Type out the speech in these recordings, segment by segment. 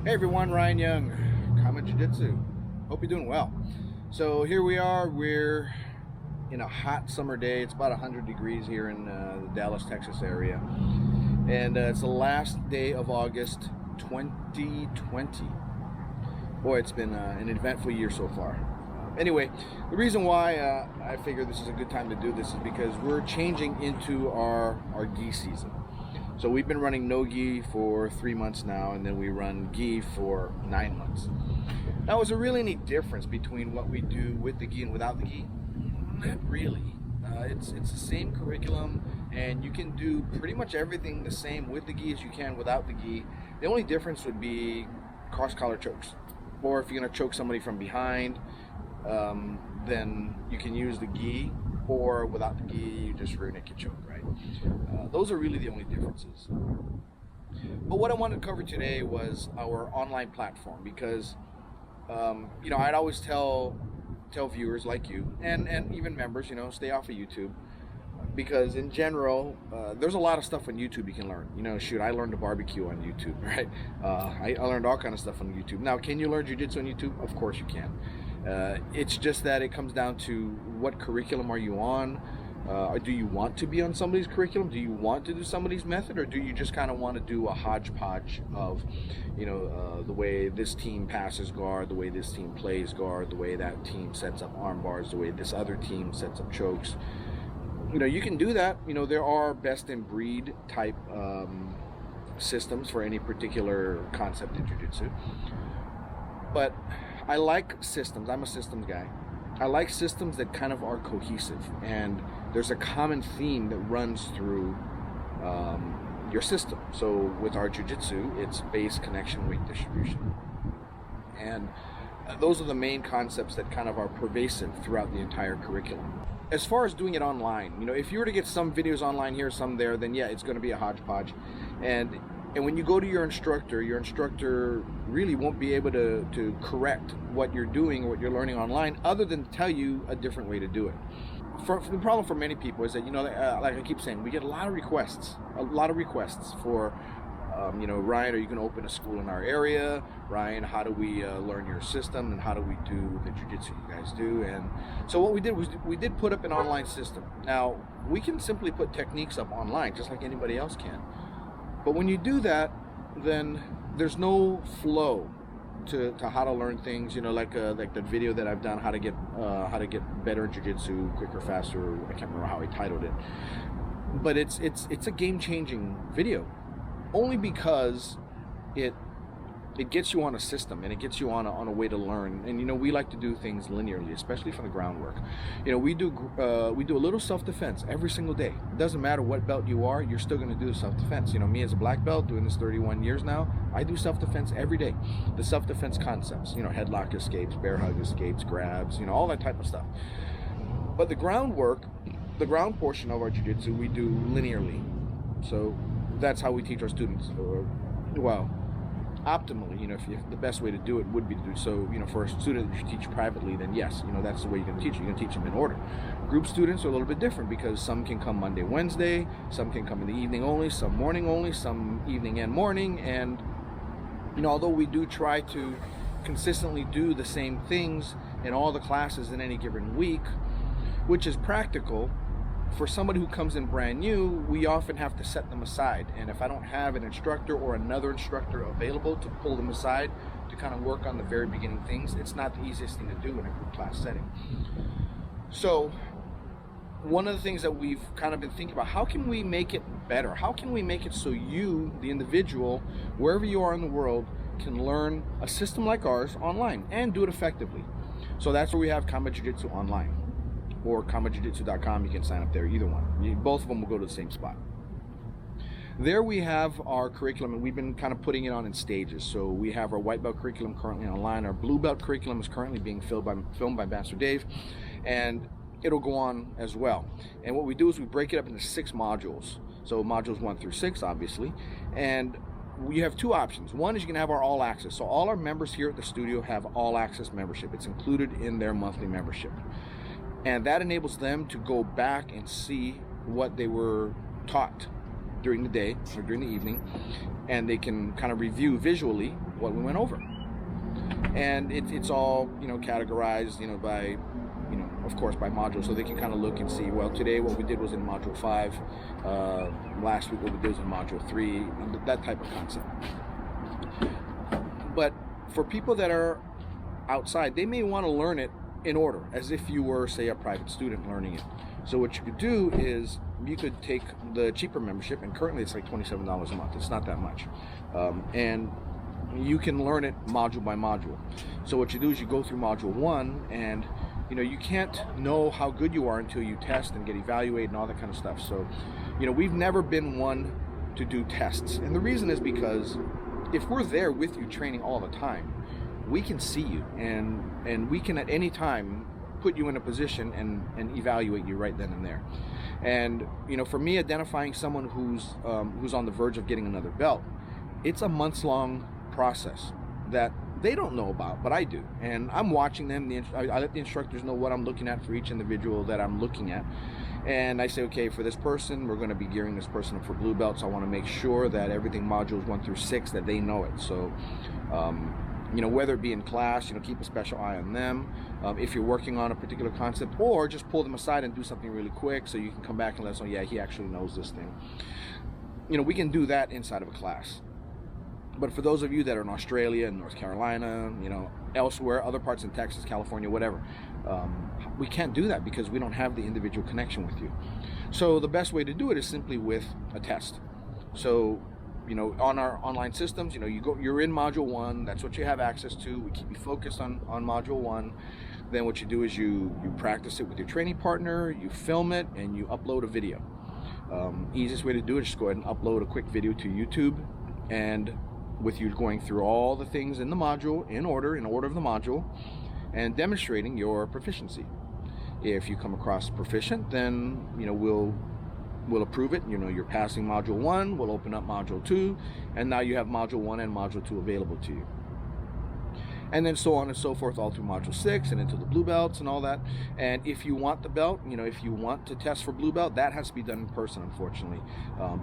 Hey everyone, Ryan Young, KAATARO Jiu-Jitsu. Hope you're doing well. So here we are, we're in a hot summer day. It's about 100 degrees here in the Dallas, Texas area. And it's the last day of August 2020. Boy, it's been an eventful year so far. Anyway, the reason why I figure this is a good time to do this is because we're changing into our gi season. So we've been running no gi for 3 months now, and then we run gi for 9 months. Now, is there really any difference between what we do with the gi and without the gi? Not really. It's the same curriculum, and you can do pretty much everything the same with the gi as you can without the gi. The only difference would be cross-collar chokes. Or if you're going to choke somebody from behind, then you can use the gi, or without the gi, you just rear naked choke, right? Those are really the only differences. But what I wanted to cover today was our online platform, because I'd always tell viewers like you and even members, stay off of YouTube, because in general, there's a lot of stuff on YouTube you can learn. Shoot, I learned to barbecue on YouTube, right? I learned all kind of stuff on YouTube. Now, can you learn jiu-jitsu on YouTube? Of course you can. It's just that it comes down to what curriculum are you on? Or do you want to be on somebody's curriculum? Do you want to do somebody's method? Or do you just kind of want to do a hodgepodge of, the way this team passes guard, the way this team plays guard, the way that team sets up arm bars, the way this other team sets up chokes? You can do that. There are best in breed type systems for any particular concept in jiu-jitsu. But I like systems. I'm a systems guy. I like systems that kind of are cohesive, and there's a common theme that runs through your system. So with our jiu-jitsu, it's base, connection, weight distribution. And those are the main concepts that kind of are pervasive throughout the entire curriculum. As far as doing it online, if you were to get some videos online here, some there, then yeah, it's going to be a hodgepodge. And when you go to your instructor really won't be able to correct what you're doing or what you're learning online, other than tell you a different way to do it. The problem for many people is that, like I keep saying, we get a lot of requests for, Ryan, are you going to open a school in our area? Ryan, how do we learn your system, and how do we do the jiu-jitsu you guys do? And so what we did was we did put up an online system. Now, we can simply put techniques up online just like anybody else can. But when you do that, then there's no flow to how to learn things. Like the video that I've done, how to get better in jiu-jitsu, quicker, faster. I can't remember how I titled it, but it's a game-changing video, only because it gets you on a system, and it gets you on a way to learn. And we like to do things linearly, especially from the groundwork. We do a little self-defense every single day. It doesn't matter what belt you are, you're still going to do self-defense. Me as a black belt doing this 31 years now, I do self-defense every day. The self-defense concepts, headlock escapes, bear hug escapes, grabs, all that type of stuff. But the groundwork, the ground portion of our jiu-jitsu, we do linearly. So that's how we teach our students. Optimally, if the best way to do it would be to do so, for a student that you teach privately, then yes, that's the way you're going to teach. You're going to teach them in order. Group students are a little bit different, because some can come Monday, Wednesday, some can come in the evening only, some morning only, some evening and morning. And although we do try to consistently do the same things in all the classes in any given week, which is practical, for somebody who comes in brand new, we often have to set them aside. And if I don't have an instructor or another instructor available to pull them aside to kind of work on the very beginning things, it's not the easiest thing to do in a group class setting. So one of the things that we've kind of been thinking about, how can we make it better? How can we make it so you, the individual, wherever you are in the world, can learn a system like ours online and do it effectively? So that's where we have KAATARO Jiu-Jitsu online, or KAATAROJiu-Jitsu.com. You can sign up there, either one. Both of them will go to the same spot. There we have our curriculum, and we've been kind of putting it on in stages. So we have our white belt curriculum currently online. Our blue belt curriculum is currently being filmed by Master Dave, and it'll go on as well. And what we do is we break it up into 6 modules. So modules 1 through 6, obviously. And we have 2 options. One is you can have our all access. So all our members here at the studio have all access membership. It's included in their monthly membership. And that enables them to go back and see what they were taught during the day or during the evening, and they can kind of review visually what we went over. And it's all, categorized, by, of course, by module, so they can kind of look and see, well, today what we did was in module 5, last week what we did was in module 3, that type of concept. But for people that are outside, they may want to learn it in order, as if you were, say, a private student learning it. So what you could do is you could take the cheaper membership, and currently it's like $27 a month. It's not that much. And you can learn it module by module. So what you do is you go through module 1, and you can't know how good you are until you test and get evaluated and all that kind of stuff. So we've never been one to do tests, and the reason is because if we're there with you training all the time, we can see you, and we can at any time put you in a position and evaluate you right then and there. And for me, identifying someone who's on the verge of getting another belt, it's a months-long process that they don't know about, but I do. And I'm watching them. I let the instructors know what I'm looking at for each individual that I'm looking at. And I say, okay, for this person, we're going to be gearing this person up for blue belts. I want to make sure that everything modules 1 through 6, that they know it. So, whether it be in class, keep a special eye on them. If you're working on a particular concept, or just pull them aside and do something really quick so you can come back and let us know, yeah, he actually knows this thing. We can do that inside of a class. But for those of you that are in Australia and North Carolina, elsewhere, other parts in Texas, California, whatever, we can't do that because we don't have the individual connection with you. So the best way to do it is simply with a test. So, on our online systems, you're in module 1, that's what you have access to. We keep you focused on module 1. Then what you do is you practice it with your training partner, you film it, and you upload a video. Easiest way to do it is just go ahead and upload a quick video to YouTube, and with you going through all the things in the module in order of the module, and demonstrating your proficiency. If you come across proficient, then we'll approve it. You're passing module 1, we'll open up module 2, and now you have module 1 and module 2 available to you. And then so on and so forth all through module 6 and into the blue belts and all that. And if you want the belt, if you want to test for blue belt, that has to be done in person, unfortunately.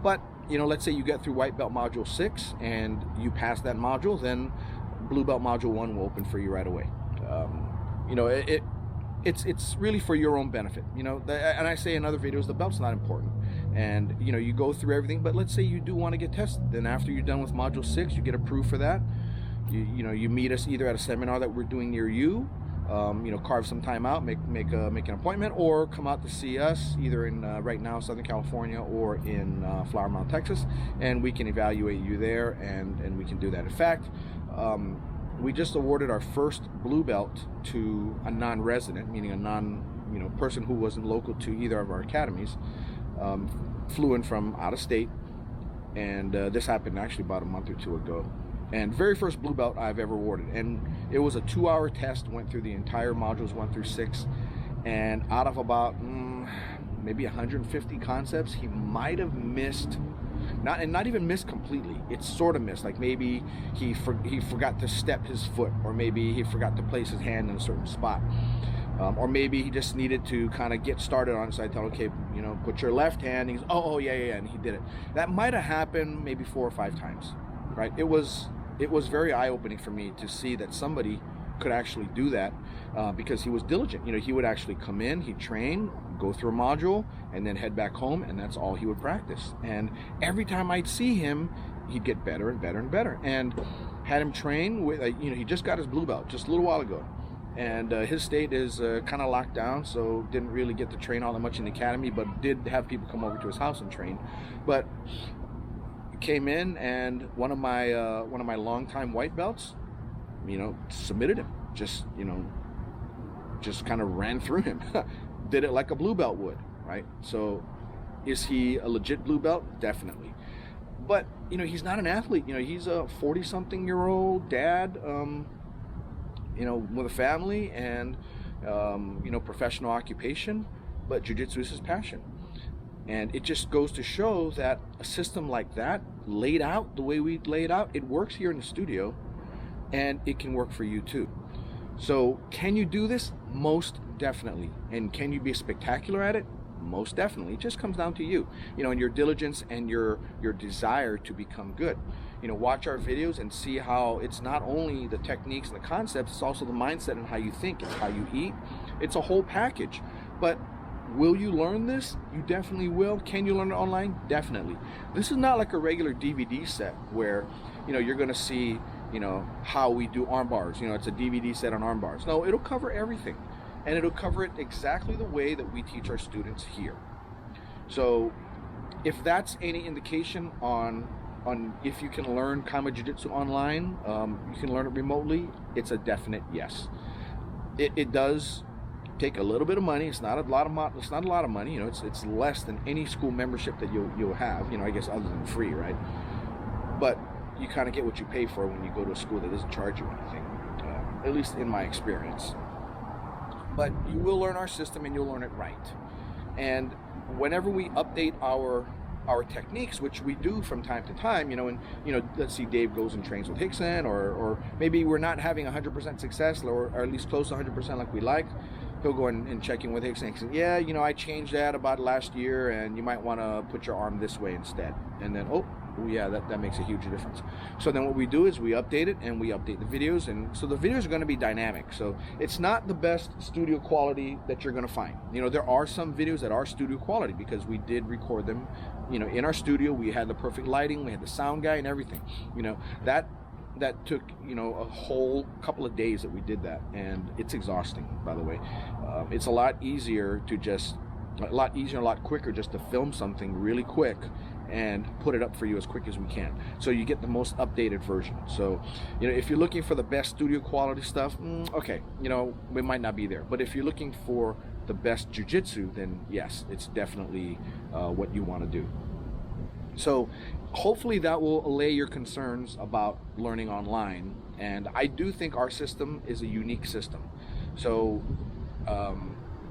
But let's say you get through white belt module 6 and you pass that module, then blue belt module 1 will open for you right away. It's really for your own benefit. And I say in other videos, the belt's not important. And you go through everything, but let's say you do want to get tested. Then after you're done with module 6, you get approved for that. You meet us either at a seminar that we're doing near you, carve some time out, make an appointment, or come out to see us either in right now Southern California or in Flower Mound, Texas, and we can evaluate you there, and we can do that. In fact, we just awarded our first blue belt to a non-resident, meaning a person who wasn't local to either of our academies, flew in from out of state, and this happened actually about a month or 2 ago. And very first blue belt I've ever awarded, and it was a 2-hour test, went through the entire modules 1 through 6, and out of about maybe 150 concepts, he might have missed, not even missed completely, it's sort of missed, like maybe he forgot to step his foot, or maybe he forgot to place his hand in a certain spot, or maybe he just needed to kind of get started on it. So I tell him, okay, put your left hand, and he's, oh yeah, and he did it. That might have happened maybe 4 or 5 times, right? It was very eye-opening for me to see that somebody could actually do that, because he was diligent. He would actually come in, he'd train, go through a module, and then head back home, and that's all he would practice. And every time I'd see him, he'd get better and better and better. And had him train with, he just got his blue belt just a little while ago, and his state is kind of locked down, so didn't really get to train all that much in the academy, but did have people come over to his house and train. But came in, and one of my longtime white belts, submitted him, just kind of ran through him, did it like a blue belt would, right? So is he a legit blue belt? Definitely. But he's not an athlete. He's a 40-something-year-old dad, with a family and professional occupation, but jiu-jitsu is his passion. And it just goes to show that a system like that, laid out the way we lay it out, it works here in the studio, and it can work for you too. So can you do this? Most definitely. And can you be spectacular at it? Most definitely. It just comes down to you, and your diligence and your desire to become good. watch our videos and see how it's not only the techniques and the concepts, it's also the mindset and how you think, it's how you eat. It's a whole package. But will you learn this? You definitely will. Can you learn it online? Definitely. This is not like a regular DVD set where, you're going to see, how we do arm bars. It's a DVD set on arm bars. No, it'll cover everything. And it'll cover it exactly the way that we teach our students here. So if that's any indication on if you can learn Kama Jiu-Jitsu online, you can learn it remotely, it's a definite yes. It does take a little bit of money. It's not a lot of money. It's less than any school membership that you'll have. I guess other than free, right? But you kind of get what you pay for when you go to a school that doesn't charge you anything. At least in my experience. But you will learn our system and you'll learn it right. And whenever we update our techniques, which we do from time to time, and let's see, Dave goes and trains with Hickson, or maybe we're not having 100% success, or at least close to 100% like we like. He'll go and check in with Hickson and say, yeah, I changed that about last year, and you might want to put your arm this way instead. And then, oh yeah, that makes a huge difference. So then what we do is we update it, and we update the videos, and so the videos are going to be dynamic. So it's not the best studio quality that you're going to find. There are some videos that are studio quality because we did record them, in our studio. We had the perfect lighting, we had the sound guy and everything. That took a whole couple of days that we did that, and it's exhausting, by the way. It's a lot easier, a lot quicker just to film something really quick and put it up for you as quick as we can, so you get the most updated version. So if you're looking for the best studio quality stuff, okay, we might not be there. But if you're looking for the best jiu-jitsu, then yes, it's definitely what you want to do. So hopefully that will allay your concerns about learning online. And I do think our system is a unique system. So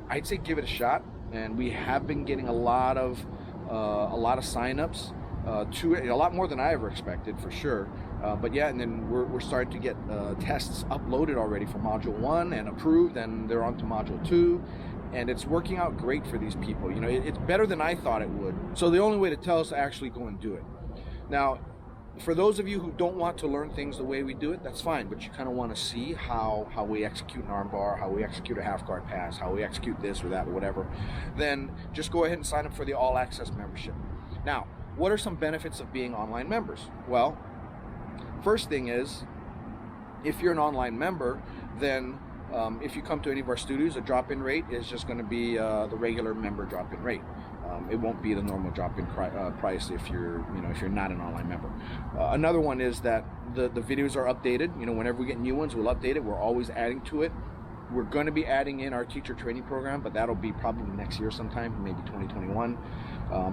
I'd say give it a shot. And we have been getting a lot of sign-ups to it, a lot more than I ever expected, for sure. But yeah, and then we're starting to get tests uploaded already for Module 1 and approved, and they're on to Module 2. And it's working out great for these people. It's better than I thought it would. So the only way to tell is to actually go and do it. Now, for those of you who don't want to learn things the way we do it, that's fine. But you kind of want to see how we execute an arm bar, how we execute a half guard pass, how we execute this or that or whatever. Then just go ahead and sign up for the All Access membership. Now, what are some benefits of being online members? Well, first thing is, if you're an online member, then if you come to any of our studios, a drop-in rate is just going to be the regular member drop-in rate. It won't be the normal drop-in price if you're not an online member. Another one is that the videos are updated. Whenever we get new ones, we'll update it. We're always adding to it. We're going to be adding in our teacher training program, but that'll be probably next year sometime, maybe 2021.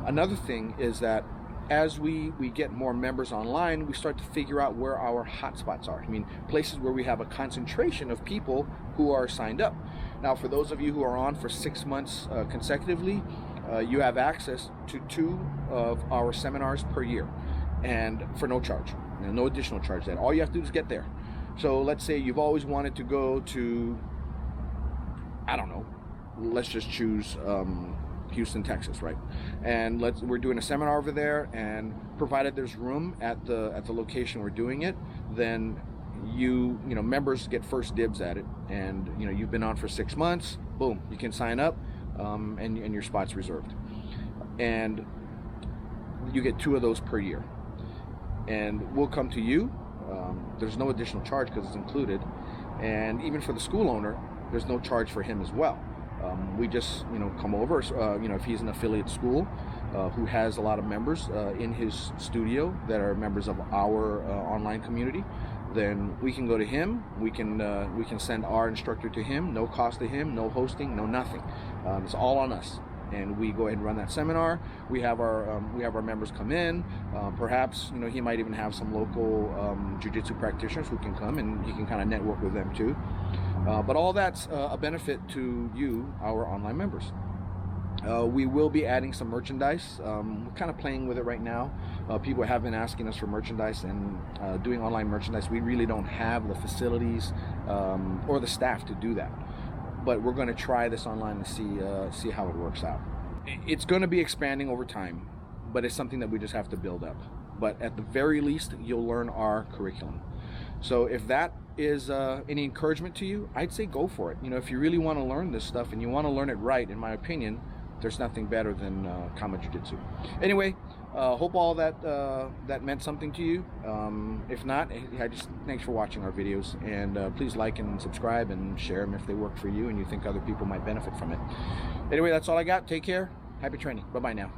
Another thing is that as we get more members online, we start to figure out where our hotspots are. Places where we have a concentration of people who are signed up. Now, for those of you who are on for 6 months consecutively, you have access to 2 of our seminars per year, and for no charge, no additional charge. That all you have to do is get there. So let's say you've always wanted to go to, I don't know, let's just choose Houston, Texas, right? And we're doing a seminar over there, and provided there's room at the location we're doing it, then members get first dibs at it. And you've been on for 6 months, boom, you can sign up, and your spot's reserved. And you get 2 of those per year, and we'll come to you. There's no additional charge because it's included, and even for the school owner, there's no charge for him as well. We just come over, if he's an affiliate school who has a lot of members in his studio that are members of our online community, then we can go to him. We can send our instructor to him, no cost to him, no hosting, no nothing. It's all on us, and we go ahead and run that seminar. We have our members come in. Perhaps he might even have some local jiu-jitsu practitioners who can come, and he can kind of network with them too. But all that's a benefit to you, our online members. We will be adding some merchandise. We're kind of playing with it right now. People have been asking us for merchandise and doing online merchandise. We really don't have the facilities or the staff to do that. But we're going to try this online and see how it works out. It's going to be expanding over time, but it's something that we just have to build up. but at the very least, you'll learn our curriculum. So if that is any encouragement to you, I'd say go for it. You know, if you really want to learn this stuff and you want to learn it right, in my opinion, there's nothing better than Kama Jiu-Jitsu. Anyway, hope all that that meant something to you. If not, thanks for watching our videos, and please like and subscribe and share them if they work for you and you think other people might benefit from it. Anyway, that's all I got. Take care. Happy training. Bye-bye now.